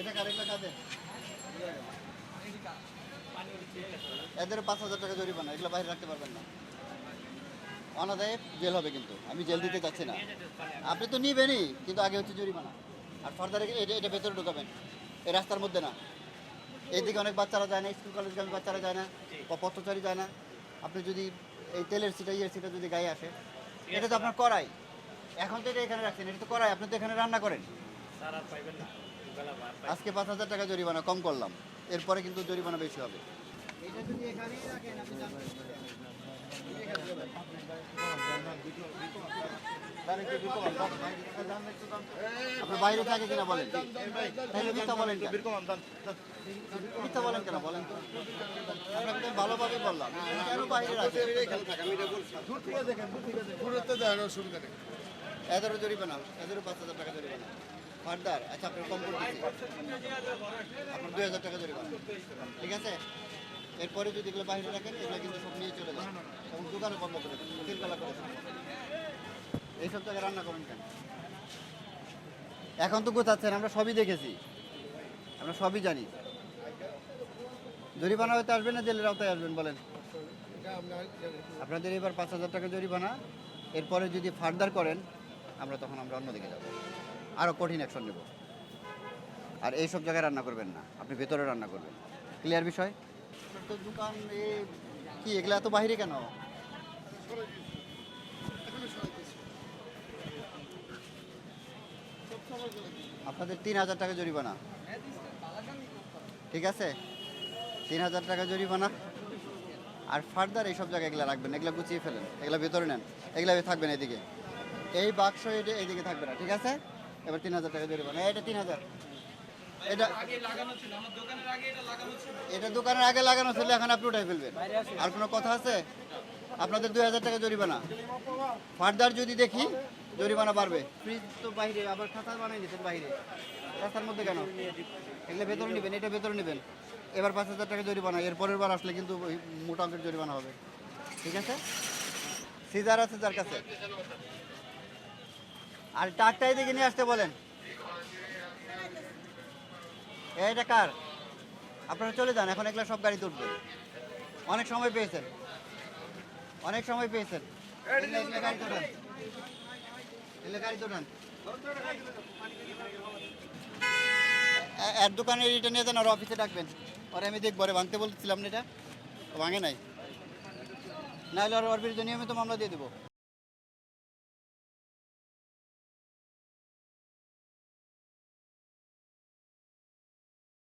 এটা কারেক্ট কাদের এদের 5,000 টাকা জরিমানা, এগুলো বাইরে রাখতে পারবেন না, অনাদায়ে জেল হবে। কিন্তু আমি জেল দিতে চাচ্ছি না, আপনি তো নিবেনই, কিন্তু আগে হচ্ছে জরিমানা। আর ফার্দার এটা ভেতরে ঢুকাবেন, এই রাস্তার মধ্যে না। এইদিকে অনেক বাচ্চারা যায় না, স্কুল কলেজগামী বাচ্চারা যায় না, বা পথচারী যায় না। আপনি যদি এই তেলের সিটা সিটা যদি গায়ে আসে, এটা তো আপনার করাই। এখন তো এটা এখানে রাখছেন, এটা তো করাই, আপনি তো এখানে রান্না করেন। আজকে 5,000 টাকা জরিমানা কম করলাম, এরপরে কিন্তু জরিমানা বেশি হবে। এটা যদি এখানেই রাখেন, আপনি আপনার বাইরে থাকে কিনা বলেন, তাহলে মিথ্যা বলেন কেন? মিথ্যা বলেন কেন বলেন তো? আপনাকে ভালোভাবে বললাম, কেন বাইরে রাখেন? এদেরও জরিমানা, এদেরও 5,000 টাকা জরিমানা। ফার্দার আচ্ছা আপনার কম করে দিচ্ছি, আপনার 2,000 টাকা জরিমানা, ঠিক আছে? এরপরে যদি এগুলো বাইরে রাখেন, এগুলো কিন্তু সব নিয়ে চলে যান এবং দোকানে বন্ধ করে দেন, তিলতলা করে দেন। এইসব জায়গায় রান্না করেন কেন? এখন তো গোছাচ্ছেন, আমরা সবই দেখেছি, আমরা সবই জানি। জরিমানা হয়তো আসবেন না, জেলের আওতায় আসবেন বলেন? আপনাদের এবার 5,000 টাকা জরিমানা, এরপরে যদি ফার্দার করেন তখন আমরা অন্যদিকে যাব, আরও কঠিন অ্যাকশন নেব। আর এইসব জায়গায় রান্না করবেন না, আপনি ভেতরে রান্না করবেন। ক্লিয়ার বিষয়? তো দোকান কি এগুলো এত বাইরে কেন? আপনাদের 3,000 টাকা জরিমানা, ঠিক আছে? 3,000 টাকা জরিমানা। আর ফার্দার এইসব জায়গায় এগুলো রাখবেন, এগুলো গুছিয়ে ফেলেন, এগুলো ভেতরে নেন, এগুলো থাকবেন এদিকে, এই বাক্স এইদিকে থাকবে না, ঠিক আছে? এবার 3,000 টাকা জরিমানা, এটা 3,000। এটা এটা দোকানের আগে লাগানো ছিল, এখন আপনি উঠাই ফেলবেন। আর কোনো কথা আছে? আপনাদের 2,000 টাকা জরিমানা। ফার্দার যদি দেখি জরিমানা বাড়বে। ফ্রিজ তো বাইরে, আবার খাতা বানিয়ে দিচ্ছেন বাইরে, রাস্তার মধ্যে কেন? এগুলো ভেতরে নেবেন, এটা ভেতরে নেবেন। এবার 5,000 টাকা জরিমানা, এরপরের বার আসলে কিন্তু মোটা অঙ্কের জরিমানা হবে, ঠিক আছে? সিজার আছে যার কাছে, আর টাকটাই দিকে নিয়ে আসতে বলেন। এটা কার? আপনারা চলে যান, এখন এগুলো সব গাড়ি তুলবে। অনেক সময় পেয়েছেন, অনেক সময় পেয়েছেন। গাড়ি তোলেন, গাড়ি তোলেন। এক দোকানে এটা নিয়ে যান, আর অফিসে ডাকবেন, আর আমি দেখবো। ভাঙতে বলছিলাম না, এটা ভাঙে নাই, নাহলে ওর বিরুদ্ধে নিয়মিত মামলা দিয়ে দেবো।